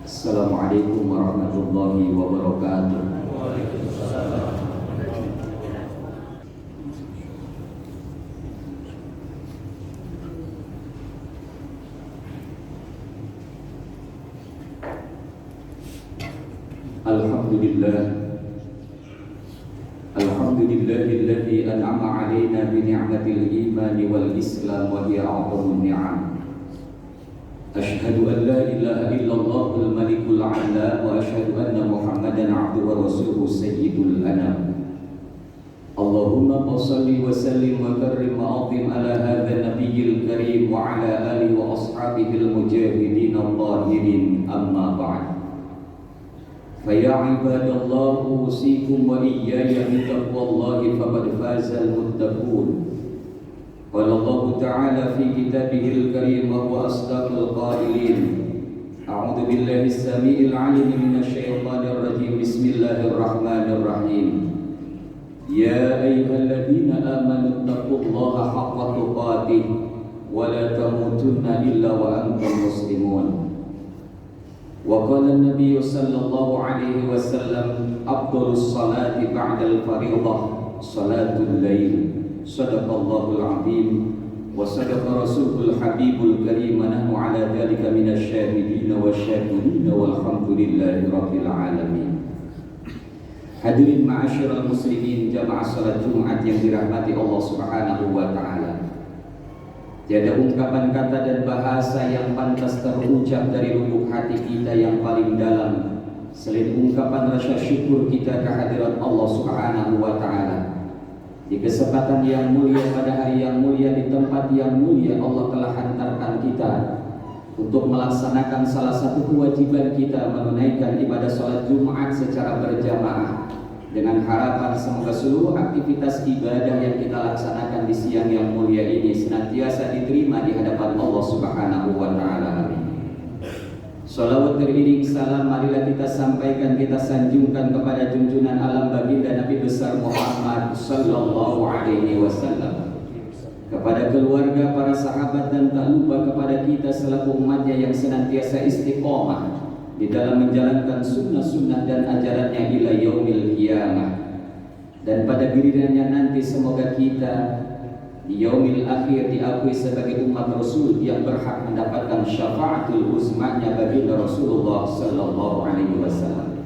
Assalamualaikum warahmatullahi wabarakatuh. Alhamdulillahilladzi an'ama 'alaina bi ni'matil iman wal islam wa hiya a'dhamun ni'am. Ashhadu an la ilaha illallahul malikul a'la wa ashhadu anna Muhammadan 'abduhu wa rasuluhu sayyidul anam. Allahumma shalli wa sallim wa karrim wa 'azim ala hadzal nabiyyil karim wa ala alihi wa ashabihil mujahidin adh-dhahirin amma ba'd. Faya ibadallah usikum wa iyaya bitaqwallahi faqad fazal muttaqun. Qala Allah Ta'ala fi kitabihil karim wa huwa asdaqul qailin. A'udzu billahi as-sami'il 'alim minasy syaithanir rajim. Bismillahirrahmanirrahim. Ya ayyuhalladzina amanu taqullaha haqqa tuqatih wa la tamutunna illa wa antum muslimun. Wa qala an-nabiy sallallahu alaihi wasallam afdhalus salati ba'dal fardhah salatul lail. Sadaqallahul azim wa sadaqa rasulul habibul karim wa nahnu ala dhalika minasy syahidin wasyakirin walhamdulillahi rabbil alamin. Hadirin ma'asyiral muslimin jamaah salat Jumat yang dirahmati Allah Subhanahu wa taala. Tiada ungkapan kata dan bahasa yang pantas terucap dari lubuk hati kita yang paling dalam selain ungkapan rasa syukur kita kehadirat Allah Subhanahu wa taala. Di kesempatan yang mulia pada hari yang mulia di tempat yang mulia Allah telah hantarkan kita untuk melaksanakan salah satu kewajiban kita menunaikan ibadah salat Jumat secara berjamaah dengan harapan semoga seluruh aktivitas ibadah yang kita laksanakan di siang yang mulia ini senantiasa diterima di hadapan Allah Subhanahu wa taala. Salawat teriring salam marilah kita sampaikan, kita sanjungkan kepada junjungan alam baginda Nabi besar Muhammad sallallahu alaihi wasallam, kepada keluarga, para sahabat dan tak lupa kepada kita selaku umatnya yang senantiasa istiqomah di dalam menjalankan sunnah-sunnah dan ajarannya ila yaumil qiyamah. Dan pada gilirannya nanti semoga kita di yaumil akhir diakui sebagai umat Rasul yang berhak mendapatkan syafaatul uzmanya baginda Rasulullah sallallahu alaihi wasallam.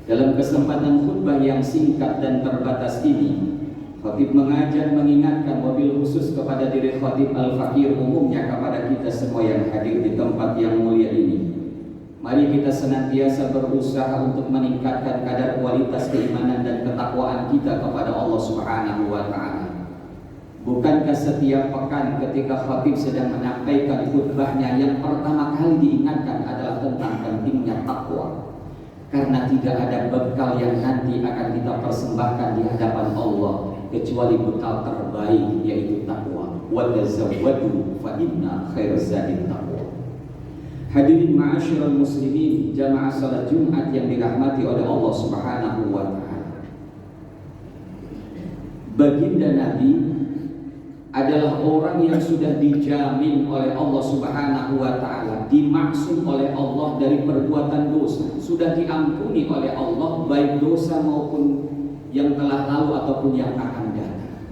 Dalam kesempatan khutbah yang singkat dan terbatas ini, khatib mengajar mengingatkan wabil khusus kepada diri khatib al-fakir umumnya kepada kita semua yang hadir di tempat yang mulia ini. Mari kita senantiasa berusaha untuk meningkatkan kadar kualitas keimanan dan ketakwaan kita kepada Allah Subhanahu wa taala. Bukankah setiap pekan ketika khatib sedang menyampaikan khutbahnya yang pertama kali diingatkan adalah tentang pentingnya takwa? Karena tidak ada bekal yang nanti akan kita persembahkan di hadapan Allah kecuali bekal terbaik, yaitu takwa. Wa tazawwadu fa inna khairaz zadi taqwa. Hadirin ma'asyiral muslimin jamaah salat Jumat yang dirahmati oleh Allah Subhanahu wa taala. Baginda Nabi adalah orang yang sudah dijamin oleh Allah Subhanahu wa taala, dimaksum oleh Allah dari perbuatan dosa, sudah diampuni oleh Allah baik dosa maupun yang telah lalu ataupun yang akan datang.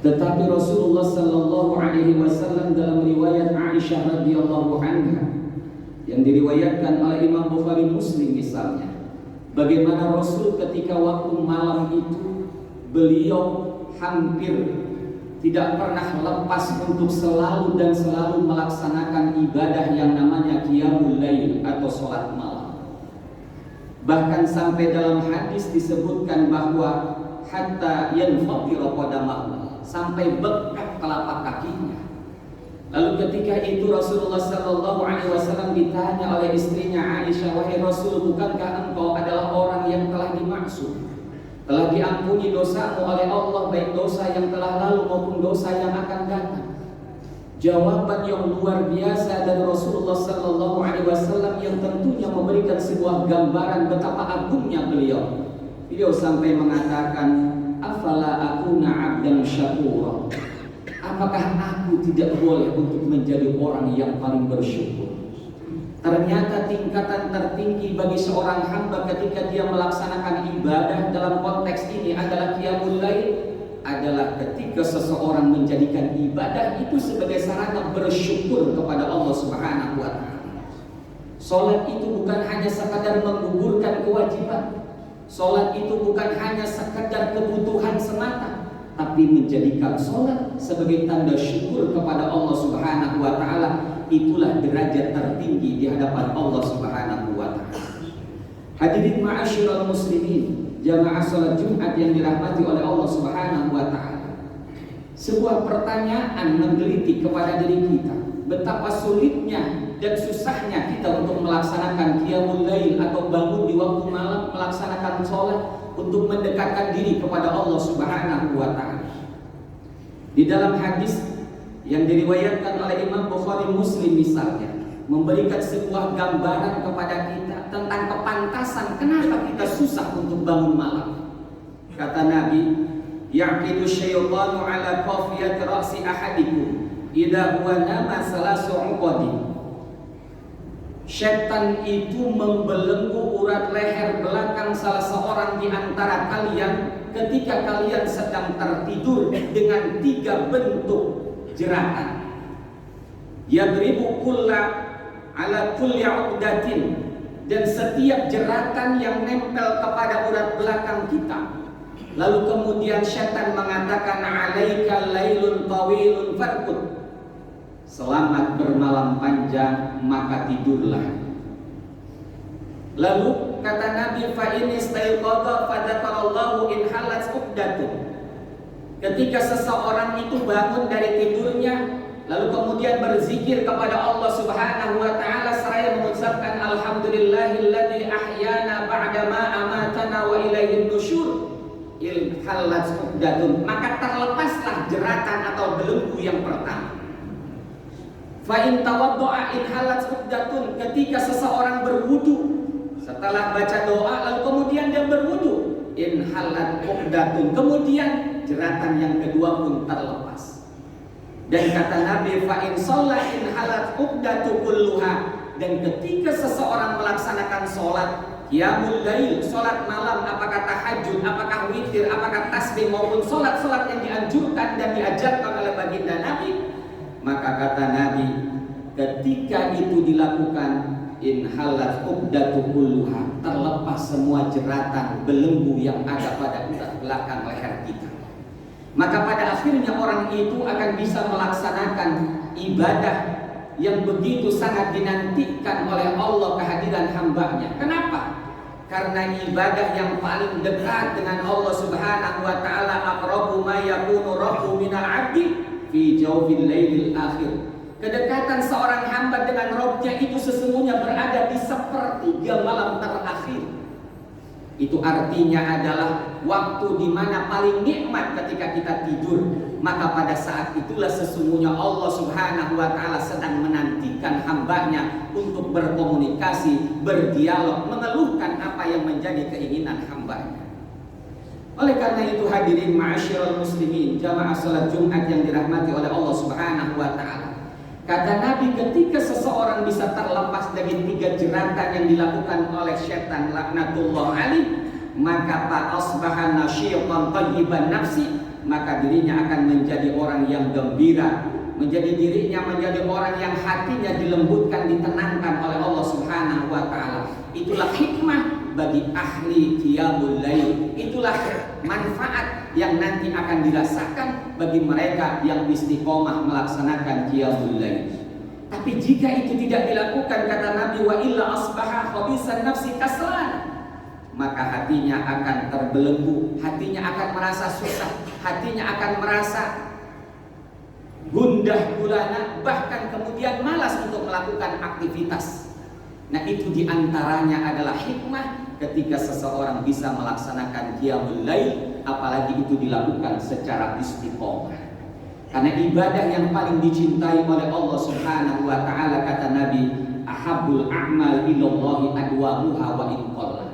Tetapi Rasulullah sallallahu alaihi wasallam dalam riwayat Aisyah radhiyallahu anha yang diriwayatkan oleh Imam Bukhari Muslim misalnya, bagaimana Rasul ketika waktu malam itu beliau hampir tidak pernah lepas untuk selalu dan selalu melaksanakan ibadah yang namanya qiyamul lail atau sholat malam. Bahkan sampai dalam hadis disebutkan bahwa hatta yanfadira qadamahu, sampai bengkak telapak kakinya. Lalu ketika itu Rasulullah sallallahu alaihi wasallam ditanya oleh istrinya Aisyah, "Wahai Rasul, bukankah engkau adalah orang yang telah dimaksud, telah diampuni dosamu oleh Allah baik dosa yang telah lalu maupun dosa yang akan datang?" Jawaban yang luar biasa dari Rasulullah sallallahu alaihi wasallam yang tentunya memberikan sebuah gambaran betapa agungnya beliau. Beliau sampai mengatakan, "Afala akuna 'abdan syakura?" Apakah aku tidak boleh untuk menjadi orang yang paling bersyukur? Ternyata tingkatan tertinggi bagi seorang hamba ketika dia melaksanakan ibadah dalam konteks ini adalah qiyamul lail, adalah ketika seseorang menjadikan ibadah itu sebagai sarana bersyukur kepada Allah Subhanahu wa taala. Salat itu bukan hanya sekadar menggugurkan kewajiban. Salat itu bukan hanya sekadar kebutuhan semata, tapi menjadikan salat sebagai tanda syukur kepada Allah Subhanahu wa taala. Itulah derajat tertinggi di hadapan Allah Subhanahu wa taala. Hadirin ma'asyiral muslimin, jamaah salat Jumat yang dirahmati oleh Allah Subhanahu wa taala. Sebuah pertanyaan menggelitik kepada diri kita, betapa sulitnya dan susahnya kita untuk melaksanakan qiyamul lail atau bangun di waktu malam melaksanakan salat untuk mendekatkan diri kepada Allah Subhanahu wa taala. Di dalam hadis yang diriwayatkan oleh Imam Bukhari Muslim misalnya, memberikan sebuah gambaran kepada kita tentang kepantasan kenapa kita susah untuk bangun malam. Kata Nabi, yaqidu syaitanu ala qafiyati ra'si ahadikum idza huwa nama salasu uqadi. Syaitan itu membelenggu urat leher belakang salah seorang di antara kalian ketika kalian sedang tertidur dengan 3 bentuk jeratan. Yadribu kulla ala kulli uqdatin, dan setiap jeratan yang nempel kepada urat belakang kita. Lalu kemudian syaitan mengatakan, alaika lailun tawilun farqud, selamat bermalam panjang maka tidurlah. Lalu kata Nabi, fa in istayqadha fadzakarallahu in halat uqdatun. Ketika seseorang itu bangun dari tidurnya, lalu kemudian berzikir kepada Allah Subhanahu wa taala seraya mengucapkan alhamdulillahilladzi ahyana ba'da ma amatana wa ilaihin nusyur, il halat uqdatun, maka terlepaslah jeratan atau belenggu yang pertama. Fa in tawaddo'a in halat uqdatun, ketika seseorang berwudu, setelah baca doa lalu kemudian dia berwudu, in halat uqdatun, kemudian jeratan yang kedua pun terlepas. Dan kata Nabi, fa in shalla in halat uqdatu kulluha, dan ketika seseorang melaksanakan sholat qiyamul lail, sholat malam, apakah tahajud, apakah witir, apakah tasbih maupun sholat-sholat yang dianjurkan dan diajarkan oleh baginda Nabi, maka kata Nabi, ketika itu dilakukan, in halat uqdatu kulluha, terlepas semua jeratan belenggu yang ada pada urat belakang leher kita. Maka pada akhirnya orang itu akan bisa melaksanakan ibadah yang begitu sangat dinantikan oleh Allah kehadiran hambanya. Kenapa? Karena ibadah yang paling dekat dengan Allah Subhanahu wa taala, aqrabu ma yakunu rabbu minal 'abdi fi jawfil lailil akhir. Kedekatan seorang hamba dengan Rabb-nya itu sesungguhnya berada di sepertiga malam terakhir. Itu artinya adalah waktu di mana paling nikmat ketika kita tidur. Maka pada saat itulah sesungguhnya Allah Subhanahu wa taala sedang menantikan hambanya untuk berkomunikasi, berdialog, mengeluhkan apa yang menjadi keinginan hambanya. Oleh karena itu hadirin ma'asyiral muslimin, jamaah salat Jumat yang dirahmati oleh Allah Subhanahu wa taala, kata Nabi, ketika seseorang bisa terlepas dari 3 jeratan yang dilakukan oleh syaitan laknatullah alaih, maka fa asbaha nasyitan thayyiban nafsi, maka dirinya akan menjadi orang yang gembira, menjadi orang yang hatinya dilembutkan, ditenangkan oleh Allah Subhanahu wa taala. Itulah hikmah bagi ahli qiyamul lail, itulah manfaat yang nanti akan dirasakan bagi mereka yang istiqomah melaksanakan qiyamul lail. Tapi jika itu tidak dilakukan, kata Nabi, wa illa asbaha khabisan nafsi kaslan, maka hatinya akan terbelenggu, hatinya akan merasa susah, hatinya akan merasa gundah gulana, bahkan kemudian malas untuk melakukan aktivitas. Nah, itu diantaranya adalah hikmah ketika seseorang bisa melaksanakan qiyamul lail, apalagi itu dilakukan secara istiqomah. Karena ibadah yang paling dicintai oleh Allah Subhanahu wa taala, kata Nabi, ahabbul a'mal ilallahi adwamuha wa in qalla.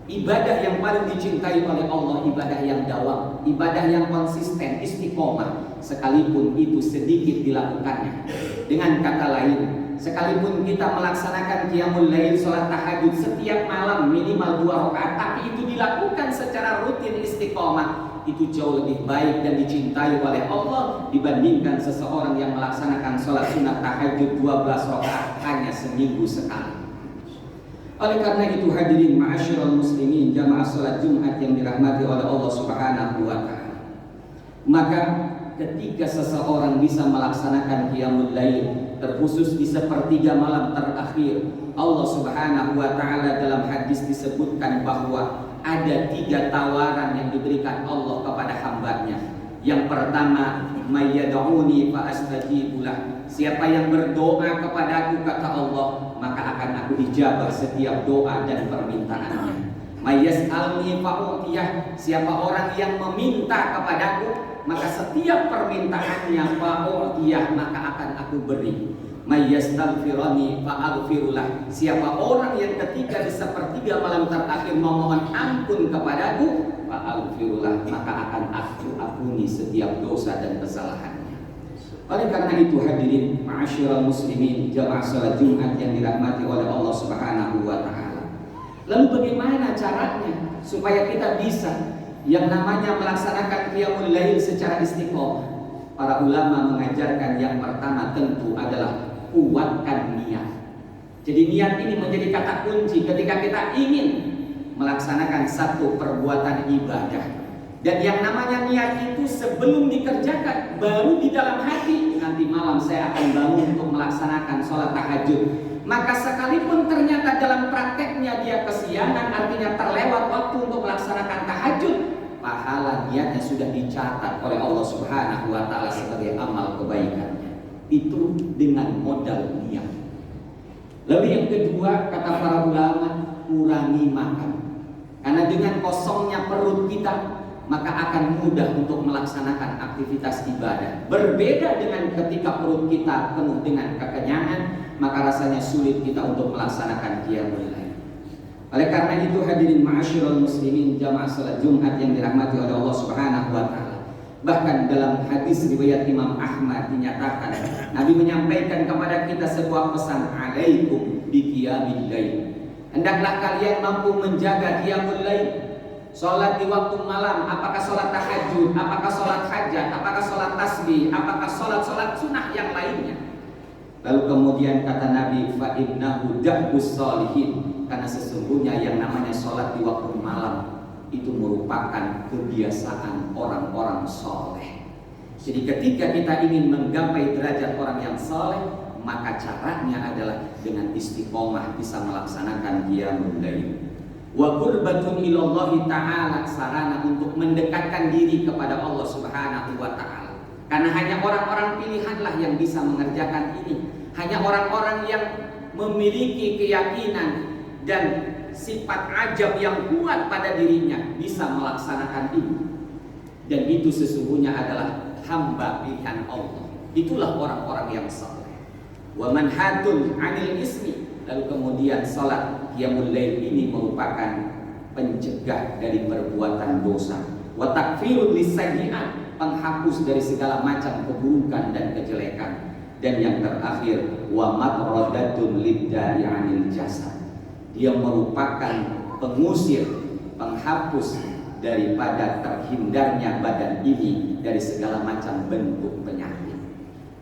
Ibadah yang paling dicintai oleh Allah, ibadah yang dawam, ibadah yang konsisten, istiqomah, sekalipun itu sedikit dilakukannya. Dengan kata lain, sekalipun kita melaksanakan qiyamul lail, sholat tahajud setiap malam minimal 2 rakaat, tapi itu dilakukan secara rutin istiqomah, itu jauh lebih baik dan dicintai oleh Allah dibandingkan seseorang yang melaksanakan sholat sunat tahajud 12 rakaat hanya seminggu sekali. Oleh karena itu hadirin ma'asyiral muslimin, jamaah sholat Jumat yang dirahmati oleh Allah Subhanahu wa ta'ala, maka ketika seseorang bisa melaksanakan qiyamul lail, terkhusus di sepertiga malam terakhir, Allah Subhanahu wa ta'ala dalam hadis disebutkan bahwa ada 3 tawaran yang diberikan Allah kepada hambanya. Yang pertama, mayyad'uni fa astajibulah, siapa yang berdoa kepadaku, kata Allah, maka akan aku ijabah setiap doa dan permintaannya. Mayyas'alni fa'utiyah, siapa orang yang meminta kepadaku, maka setiap permintaannya fa'utiyah, maka akan aku beri. Mayyastaghfirani fa'aghfirullah, siapa orang yang ketika di sepertiga malam terakhir memohon ampun kepadaku, fa'aghfirullah, maka akan aku ampuni setiap dosa dan kesalahannya. Oleh karena itu hadirin ma'asyiral muslimin, jamaah salat Jumat yang dirahmati oleh Allah Subhanahu wa ta'ala, lalu bagaimana caranya supaya kita bisa yang namanya melaksanakan qiyamul lail secara istiqomah? Para ulama mengajarkan yang pertama tentu adalah kuatkan niat. Jadi niat ini menjadi kata kunci ketika kita ingin melaksanakan satu perbuatan ibadah. Dan yang namanya niat itu sebelum dikerjakan, baru di dalam hati, nanti malam saya akan bangun untuk melaksanakan sholat tahajud. Maka sekalipun ternyata dalam prakteknya dia kesiangan, artinya terlewat waktu untuk melaksanakan tahajud, pahala niatnya sudah dicatat oleh Allah Subhanahu wa ta'ala sebagai amal kebaikannya. Itu dengan modal niat. Lalu yang kedua, kata para ulama, kurangi makan. Karena dengan kosongnya perut kita, maka akan mudah untuk melaksanakan aktivitas ibadah. Berbeda dengan ketika perut kita penuh dengan kekenyangan, maka rasanya sulit kita untuk melaksanakan qiyamul lail. Oleh karena itu hadirin ma'asyiral muslimin, jamaah salat Jumat yang dirahmati oleh Allah Subhanahu wa ta'ala, bahkan dalam hadis riwayat Imam Ahmad dinyatakan, Nabi menyampaikan kepada kita sebuah pesan, alaikum bi qiyamil lail, hendaklah kalian mampu menjaga qiyamul lail. Sholat di waktu malam, apakah sholat tahajud, apakah sholat hajat, apakah sholat tasbih, apakah sholat sunnah yang lainnya. Lalu kemudian kata Nabi, fa innahu da'bus sholihin, karena sesungguhnya yang namanya sholat di waktu malam itu merupakan kebiasaan orang-orang soleh. Jadi ketika kita ingin menggapai derajat orang yang soleh, maka caranya adalah dengan istiqomah bisa melaksanakan qiyamul lail. Wa qurbatun ilallahi ta'ala, sarana untuk mendekatkan diri kepada Allah Subhanahu wa ta'ala. Karena hanya orang-orang pilihanlah yang bisa mengerjakan ini. Hanya orang-orang yang memiliki keyakinan dan sifat ajab yang kuat pada dirinya bisa melaksanakan ini. Dan itu sesungguhnya adalah hamba pilihan Allah. Itulah orang-orang yang saleh. Wa manhatun 'anil ismi. Lalu kemudian salat qiyamul lail ini merupakan pencegah dari perbuatan dosa. Wa takfirun lisayyi'at, penghapus dari segala macam keburukan dan kejelekan. Dan yang terakhir, wa matradatun liddari 'anil jasad. Dia merupakan pengusir, penghapus daripada terhindarnya badan ini dari segala macam bentuk penyakit.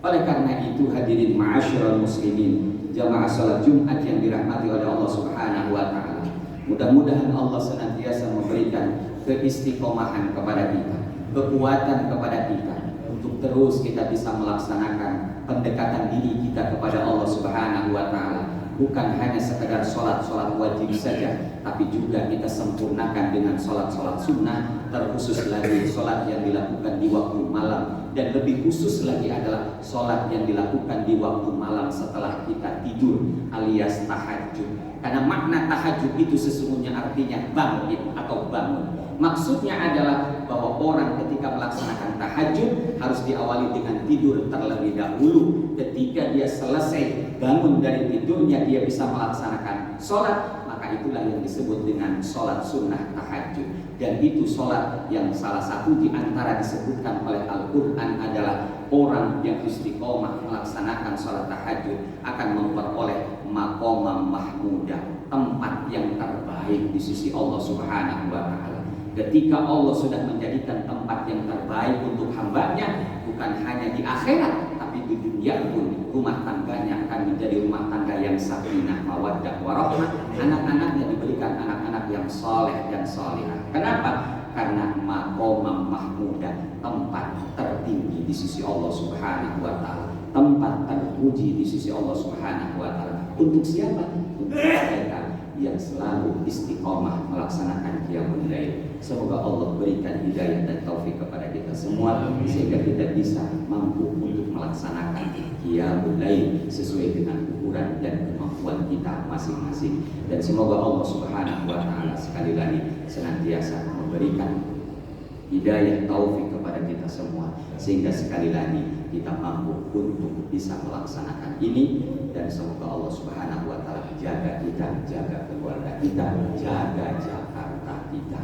Oleh karena itu hadirin ma'asyiral muslimin, jamaah salat Jumat yang dirahmati oleh Allah Subhanahu wa ta'ala, mudah-mudahan Allah senantiasa memberikan keistiqomahan kepada kita, kekuatan kepada kita untuk terus kita bisa melaksanakan pendekatan diri kita kepada Allah Subhanahu wa ta'ala. Bukan hanya sekedar sholat-sholat wajib saja, tapi juga kita sempurnakan dengan sholat-sholat sunnah, terkhusus lagi sholat yang dilakukan di waktu malam, dan lebih khusus lagi adalah sholat yang dilakukan di waktu malam setelah kita tidur alias tahajud. Karena makna tahajud itu sesungguhnya artinya bangkit atau bangun. Maksudnya adalah bahwa orang ketika melaksanakan tahajud harus diawali dengan tidur terlebih dahulu. Ketika dia selesai bangun dari tidurnya, dia bisa melaksanakan sholat, maka maka itulah yang disebut dengan sholat sunnah tahajud. Dan itu sholat yang salah satu di antara disebutkan oleh Al-Quran adalah orang yang istiqomah melaksanakan sholat tahajud akan memperoleh maqamam mahmudah, tempat yang terbaik di sisi Allah Subhanahu wa Ta'ala. Ketika Allah sudah menjadikan tempat yang terbaik untuk hambanya, bukan hanya di akhirat, tapi di dunia pun rumah tangganya akan menjadi rumah tangga yang sakinah, mawaddah, warahmah. Anak-anaknya diberikan anak-anak yang soleh dan solihah. Kenapa? Karena maqamam mahmudah, tempat tertinggi di sisi Allah Subhanahu wa Ta'ala, tempat terpuji di sisi Allah Subhanahu wa Ta'ala. Untuk siapa? Untuk mereka yang selalu istiqomah melaksanakan qiyamul lail. Semoga Allah berikan hidayah dan taufik kepada kita semua sehingga kita bisa mampu untuk melaksanakan qiyamul lail sesuai dengan ukuran dan kemampuan kita masing-masing. Dan semoga Allah Subhanahu wa Ta'ala sekali lagi senantiasa memberikan hidayah taufik kepada kita semua sehingga sekali lagi kita mampu untuk bisa melaksanakan ini. Dan semoga Allah Subhanahu wa Ta'ala jaga kita, jaga keluarga kita, jaga Jakarta kita.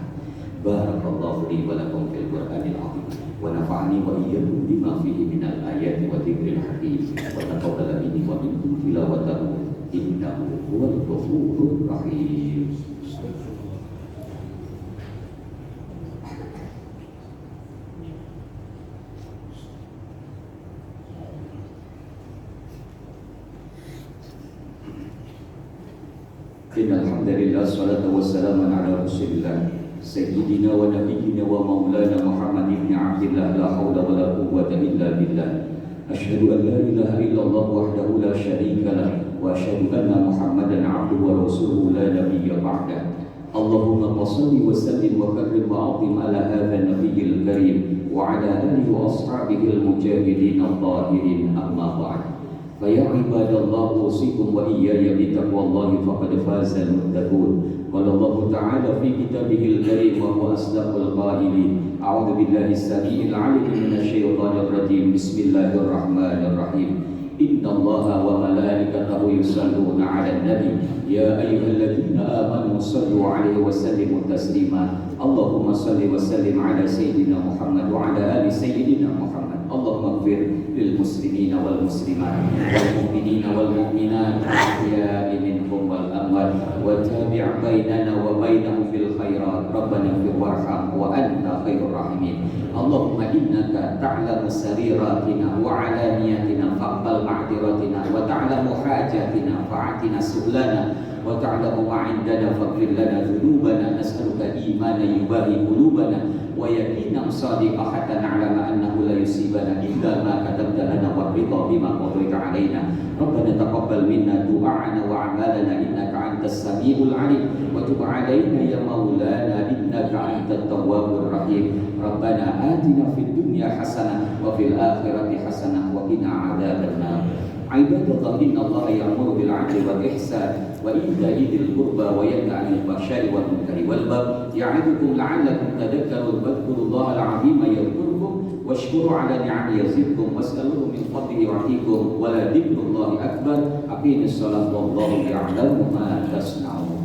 Barakallahu li wa lakum fil Qur'anil azim wa nafa'ani wa iyyakum bima fihi minal ayati wa dzikril hakim wa taqabbal minni wa minkum tilawatahu innahu huwal ghafurur rahim. Alhamdulillah, salatu wassalamu ala rasulillah Sayyidina wa nabiyyina wa maulana Muhammad ibn Abdillah, la hawla wa la quwwata illa billah. Asyhadu an la ilaha illallah wahdahu la syarika lah, wa asyhadu anna Muhammadan abduhu wa rasuluhu la nabiyya ba'dah. Allahumma salli wa sallim wa karrim wa azim ala hadha nabiyyil karim wa ala alihi wa ashabihi al-mujahidin al-zahirin, amma ba'd. فيا عباد الله أوصيكم وإياي بتقوى الله فقد فاز المتقون. قال الله تعالى في كتابه الكريم وهو أصدق القائلين: أعوذ بالله السميع العليم من الشيطان الرجيم. بسم الله الرحمن الرحيم. إن الله وملائكته يصلون على النبي يا أيها الذين آمنوا صلوا عليه وسلموا تسليما. اللهم صل وسلم على سيدنا محمد وعلى آل سيدنا محمد. اللهم اغفر للمسلمين والمسلمات والمؤمنين والمؤمنات الأحياء منهم والأموات وتابع بيننا وبينهم في الخيرات. ربنا اغفر وارحم وأنت خير الراحمين. اللهم إنك تعلم سريراتنا وعلانياتنا فاقبل معذرتنا وتعلم حاجاتنا فاعتنا سؤلنا وتعلم ما عندنا فاغفر لنا ذنوبنا. نسألك إيمانا يباهي قلوبنا ويقينا صادقا حتى نعلم أنه لا يصيبنا إلا ما كتبت لنا والرضا بما قضيت علينا. ربنا تقبل منا دعاءنا وأعمالنا إنك أنت السميع العليم وتب علينا يا مولانا إنك أنت التواب الرحيم. ربنا آتنا في الدنيا حسنة وفي الآخرة حسنة وقنا عذاب النار. عباد الله إن الله يأمر بالعدل والإحسان وإيتاء ذي القربى وينهى عن الفحشاء والمنكر والبغي يعظكم لعلكم تذكرون. فاذكروا الله العظيم يذكركم واشكروا على نعمه يزدكم واسألوه من فضله يعطيكم ولذكر الله أكبر. أقيموا الصلاة والله يعلم ما تصنعون.